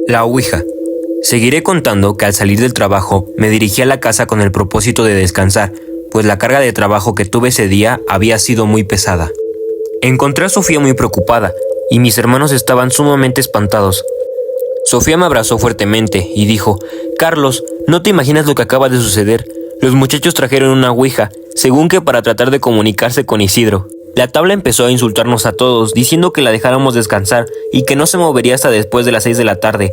La ouija. Seguiré contando que al salir del trabajo me dirigí a la casa con el propósito de descansar, pues la carga de trabajo que tuve ese día había sido muy pesada. Encontré a Sofía muy preocupada y mis hermanos estaban sumamente espantados. Sofía me abrazó fuertemente y dijo: «Carlos, no te imaginas lo que acaba de suceder. Los muchachos trajeron una ouija, según que para tratar de comunicarse con Isidro. La tabla empezó a insultarnos a todos, diciendo que la dejáramos descansar y que no se movería hasta después de las 6 de la tarde.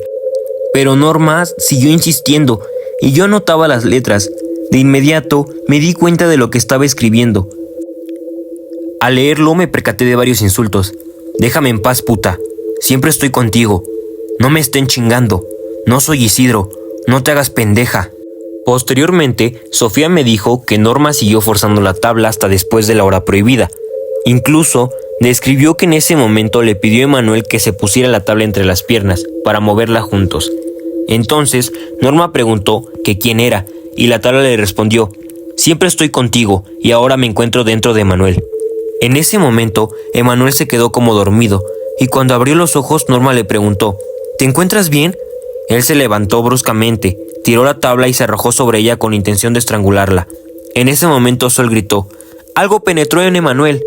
Pero Norma siguió insistiendo, y yo anotaba las letras. De inmediato me di cuenta de lo que estaba escribiendo. Al leerlo me percaté de varios insultos. «Déjame en paz, puta. Siempre estoy contigo. No me estén chingando. No soy Isidro. No te hagas pendeja». Posteriormente, Sofía me dijo que Norma siguió forzando la tabla hasta después de la hora prohibida. Incluso describió que en ese momento le pidió a Emanuel que se pusiera la tabla entre las piernas para moverla juntos. Entonces Norma preguntó que quién era y la tabla le respondió: «Siempre estoy contigo y ahora me encuentro dentro de Emanuel». En ese momento Emanuel se quedó como dormido y cuando abrió los ojos Norma le preguntó: «¿Te encuentras bien?». Él se levantó bruscamente, tiró la tabla y se arrojó sobre ella con intención de estrangularla. En ese momento Sol gritó: «Algo penetró en Emanuel.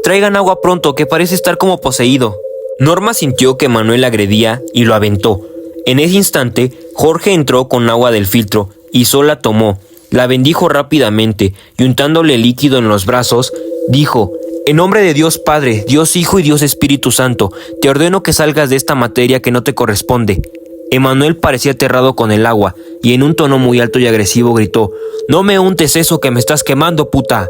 Traigan agua pronto, que parece estar como poseído». Norma sintió que Emanuel la agredía y lo aventó. En ese instante, Jorge entró con agua del filtro y Sol la tomó. La bendijo rápidamente y untándole líquido en los brazos, dijo: «En nombre de Dios Padre, Dios Hijo y Dios Espíritu Santo, te ordeno que salgas de esta materia que no te corresponde». Emanuel parecía aterrado con el agua y en un tono muy alto y agresivo gritó: «No me untes eso que me estás quemando, puta».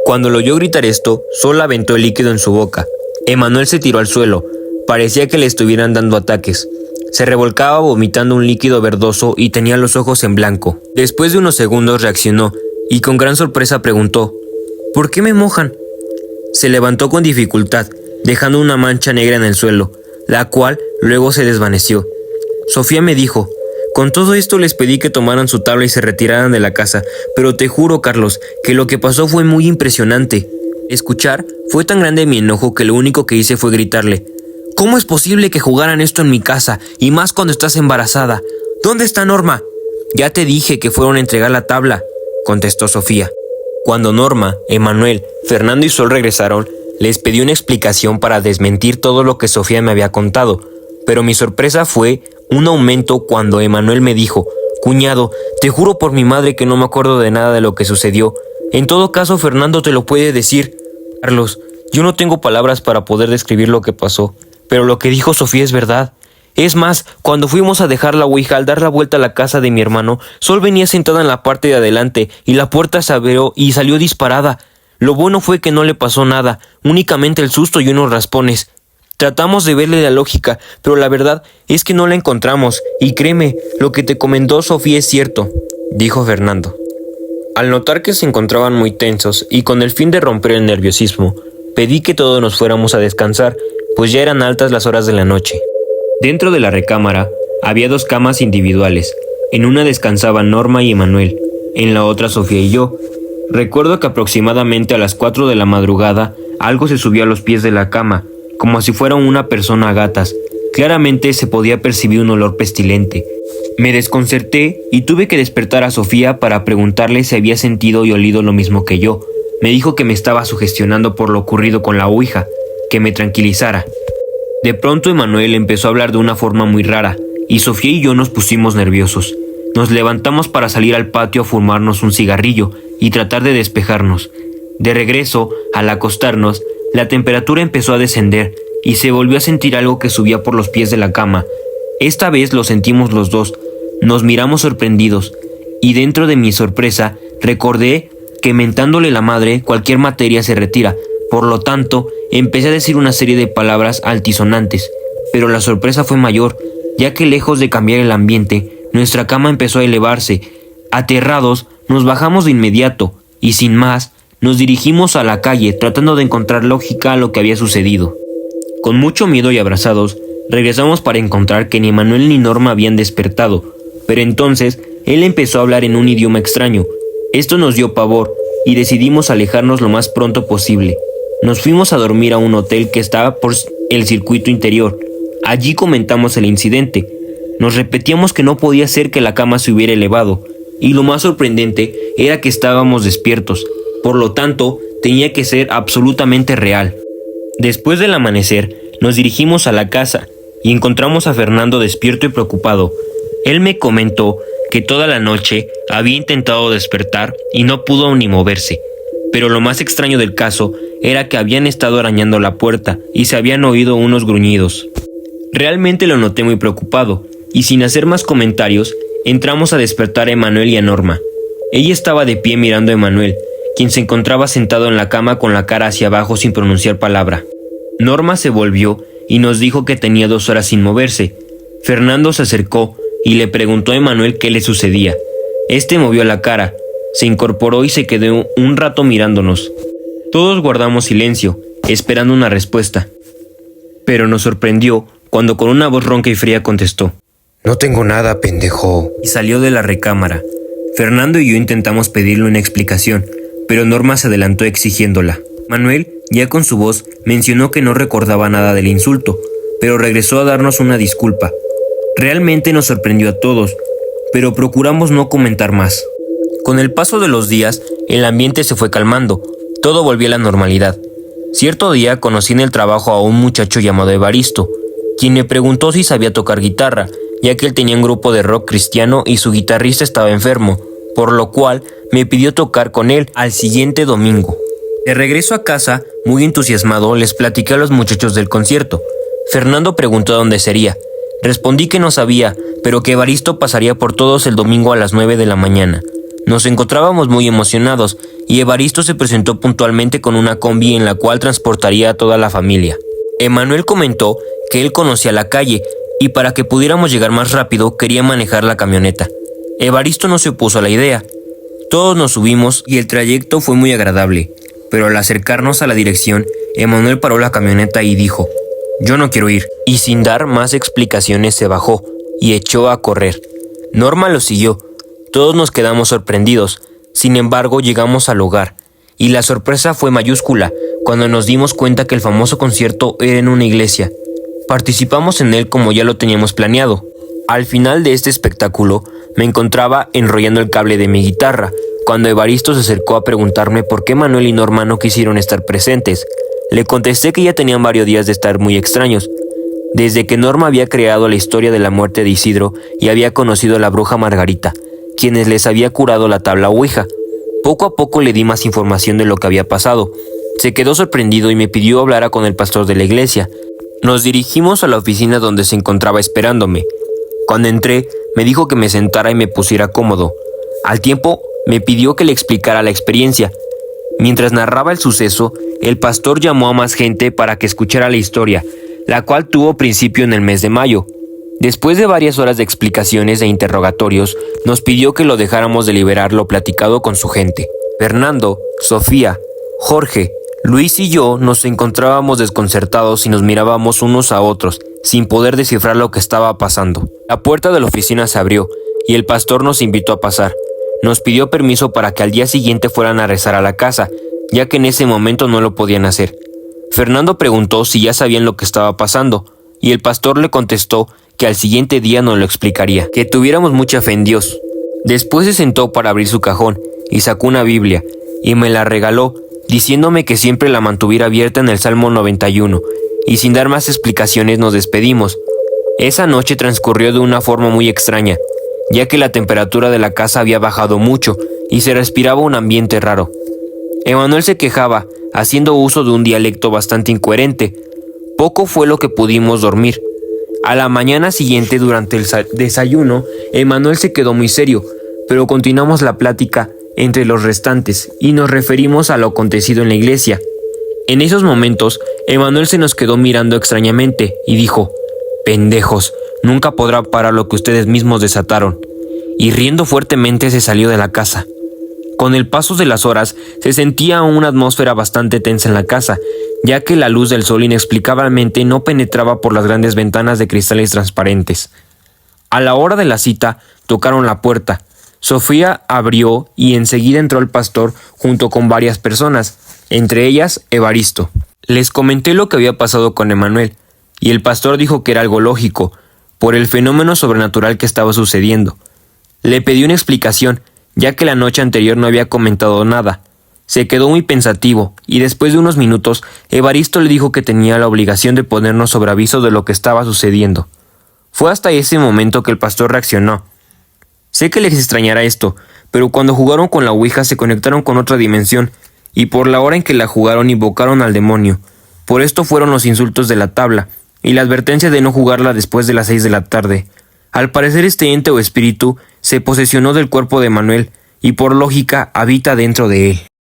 Cuando lo oyó gritar esto, Sol aventó el líquido en su boca. Emanuel se tiró al suelo. Parecía que le estuvieran dando ataques. Se revolcaba vomitando un líquido verdoso y tenía los ojos en blanco. Después de unos segundos reaccionó y con gran sorpresa preguntó: «¿Por qué me mojan?». Se levantó con dificultad, dejando una mancha negra en el suelo, la cual luego se desvaneció. Sofía me dijo: «Con todo esto les pedí que tomaran su tabla y se retiraran de la casa, pero te juro, Carlos, que lo que pasó fue muy impresionante». Escuchar fue tan grande mi enojo que lo único que hice fue gritarle: «¿Cómo es posible que jugaran esto en mi casa, y más cuando estás embarazada? ¿Dónde está Norma?». «Ya te dije que fueron a entregar la tabla», contestó Sofía. Cuando Norma, Emanuel, Fernando y Sol regresaron, les pedí una explicación para desmentir todo lo que Sofía me había contado, pero mi sorpresa fue un aumento cuando Emanuel me dijo: «Cuñado, te juro por mi madre que no me acuerdo de nada de lo que sucedió. En todo caso, Fernando te lo puede decir». «Carlos, yo no tengo palabras para poder describir lo que pasó, pero lo que dijo Sofía es verdad. Es más, cuando fuimos a dejar la ouija, al dar la vuelta a la casa de mi hermano, Sol venía sentada en la parte de adelante y la puerta se abrió y salió disparada. Lo bueno fue que no le pasó nada, únicamente el susto y unos raspones. Tratamos de verle la lógica, pero la verdad es que no la encontramos, y créeme, lo que te comentó Sofía es cierto», dijo Fernando. Al notar que se encontraban muy tensos y con el fin de romper el nerviosismo, pedí que todos nos fuéramos a descansar, pues ya eran altas las horas de la noche. Dentro de la recámara había 2 camas individuales. En una descansaban Norma y Emanuel, en la otra Sofía y yo. Recuerdo que aproximadamente a las 4 de la madrugada algo se subió a los pies de la cama, como si fuera una persona a gatas. Claramente se podía percibir un olor pestilente. Me desconcerté y tuve que despertar a Sofía para preguntarle si había sentido y olido lo mismo que yo. Me dijo que me estaba sugestionando por lo ocurrido con la ouija, que me tranquilizara. De pronto Emanuel empezó a hablar de una forma muy rara, y Sofía y yo nos pusimos nerviosos. Nos levantamos para salir al patio a fumarnos un cigarrillo y tratar de despejarnos. De regreso, al acostarnos, la temperatura empezó a descender y se volvió a sentir algo que subía por los pies de la cama. Esta vez lo sentimos los dos. Nos miramos sorprendidos, y dentro de mi sorpresa recordé que mentándole la madre cualquier materia se retira. Por lo tanto, empecé a decir una serie de palabras altisonantes, pero la sorpresa fue mayor, ya que lejos de cambiar el ambiente, nuestra cama empezó a elevarse. Aterrados, nos bajamos de inmediato, y sin más, nos dirigimos a la calle tratando de encontrar lógica a lo que había sucedido. Con mucho miedo y abrazados, regresamos para encontrar que ni Emanuel ni Norma habían despertado, pero entonces él empezó a hablar en un idioma extraño. Esto nos dio pavor, y decidimos alejarnos lo más pronto posible. Nos fuimos a dormir a un hotel que estaba por el circuito interior. Allí comentamos el incidente, Nos repetíamos que no podía ser que la cama se hubiera elevado, y lo más sorprendente era que estábamos despiertos, por lo tanto, tenía que ser absolutamente real. Después del amanecer, nos dirigimos a la casa y encontramos a Fernando despierto y preocupado. Él me comentó que toda la noche había intentado despertar y no pudo ni moverse, pero lo más extraño del caso era que habían estado arañando la puerta y se habían oído unos gruñidos. Realmente lo noté muy preocupado, y sin hacer más comentarios, entramos a despertar a Emanuel y a Norma. Ella estaba de pie mirando a Emanuel, quien se encontraba sentado en la cama con la cara hacia abajo sin pronunciar palabra. Norma se volvió y nos dijo que tenía 2 horas sin moverse. Fernando se acercó y le preguntó a Emanuel qué le sucedía. Este movió la cara, se incorporó y se quedó un rato mirándonos. Todos guardamos silencio, esperando una respuesta. Pero nos sorprendió cuando con una voz ronca y fría contestó: No tengo nada, pendejo. Y salió de la recámara. Fernando y yo intentamos pedirle una explicación, pero Norma se adelantó exigiéndola. Manuel, ya con su voz, mencionó que no recordaba nada del insulto, pero regresó a darnos una disculpa. Realmente nos sorprendió a todos, pero procuramos no comentar más. Con el paso de los días, el ambiente se fue calmando, todo volvió a la normalidad. Cierto día conocí en el trabajo a un muchacho llamado Evaristo, quien me preguntó si sabía tocar guitarra, ya que él tenía un grupo de rock cristiano y su guitarrista estaba enfermo, por lo cual me pidió tocar con él al siguiente domingo. De regreso a casa, muy entusiasmado, les platiqué a los muchachos del concierto. Fernando preguntó dónde sería. Respondí que no sabía, pero que Evaristo pasaría por todos el domingo a las 9 de la mañana. Nos encontrábamos muy emocionados, y Evaristo se presentó puntualmente con una combi en la cual transportaría a toda la familia. Emanuel comentó que él conocía la calle, y para que pudiéramos llegar más rápido quería manejar la camioneta. Evaristo no se opuso a la idea. Todos nos subimos y el trayecto fue muy agradable, pero al acercarnos a la dirección, Emanuel paró la camioneta y dijo: «Yo no quiero ir», y sin dar más explicaciones se bajó y echó a correr. Norma lo siguió. Todos nos quedamos sorprendidos. Sin embargo, llegamos al hogar, y la sorpresa fue mayúscula cuando nos dimos cuenta que el famoso concierto era en una iglesia. Participamos en él como ya lo teníamos planeado. Al final de este espectáculo, me encontraba enrollando el cable de mi guitarra, cuando Evaristo se acercó a preguntarme por qué Manuel y Norma no quisieron estar presentes. Le contesté que ya tenían varios días de estar muy extraños, desde que Norma había creado la historia de la muerte de Isidro y había conocido a la bruja Margarita, quienes les había curado la tabla ouija. Poco a poco le di más información de lo que había pasado. Se quedó sorprendido y me pidió hablar con el pastor de la iglesia. Nos dirigimos a la oficina donde se encontraba esperándome. Cuando entré, me dijo que me sentara y me pusiera cómodo. Al tiempo, me pidió que le explicara la experiencia. Mientras narraba el suceso, el pastor llamó a más gente para que escuchara la historia, la cual tuvo principio en el mes de mayo. Después de varias horas de explicaciones e interrogatorios, nos pidió que lo dejáramos deliberar lo platicado con su gente. Fernando, Sofía, Jorge, Luis y yo nos encontrábamos desconcertados y nos mirábamos unos a otros, sin poder descifrar lo que estaba pasando. La puerta de la oficina se abrió y el pastor nos invitó a pasar. Nos pidió permiso para que al día siguiente fueran a rezar a la casa, ya que en ese momento no lo podían hacer. Fernando preguntó si ya sabían lo que estaba pasando, y el pastor le contestó que al siguiente día nos lo explicaría, que tuviéramos mucha fe en Dios. Después se sentó para abrir su cajón y sacó una Biblia, y me la regaló, diciéndome que siempre la mantuviera abierta en el Salmo 91, y sin dar más explicaciones nos despedimos. Esa noche transcurrió de una forma muy extraña, ya que la temperatura de la casa había bajado mucho y se respiraba un ambiente raro. Emanuel se quejaba, haciendo uso de un dialecto bastante incoherente. Poco fue lo que pudimos dormir. A la mañana siguiente, durante el desayuno, Emanuel se quedó muy serio, pero continuamos la plática entre los restantes y nos referimos a lo acontecido en la iglesia. En esos momentos, Emanuel se nos quedó mirando extrañamente y dijo: «Pendejos, nunca podrá parar lo que ustedes mismos desataron», y riendo fuertemente se salió de la casa. Con el paso de las horas, se sentía una atmósfera bastante tensa en la casa, ya que la luz del sol inexplicablemente no penetraba por las grandes ventanas de cristales transparentes. A la hora de la cita, tocaron la puerta. Sofía abrió y enseguida entró el pastor junto con varias personas, entre ellas Evaristo. Les comenté lo que había pasado con Emanuel, y el pastor dijo que era algo lógico, por el fenómeno sobrenatural que estaba sucediendo. Le pedí una explicación, ya que la noche anterior no había comentado nada. Se quedó muy pensativo, y después de unos minutos, Evaristo le dijo que tenía la obligación de ponernos sobre aviso de lo que estaba sucediendo. Fue hasta ese momento que el pastor reaccionó. Sé que les extrañará esto, pero cuando jugaron con la ouija se conectaron con otra dimensión, y por la hora en que la jugaron invocaron al demonio. Por esto fueron los insultos de la tabla, y la advertencia de no jugarla después de las 6 de la tarde. Al parecer este ente o espíritu se posesionó del cuerpo de Manuel, y por lógica habita dentro de él.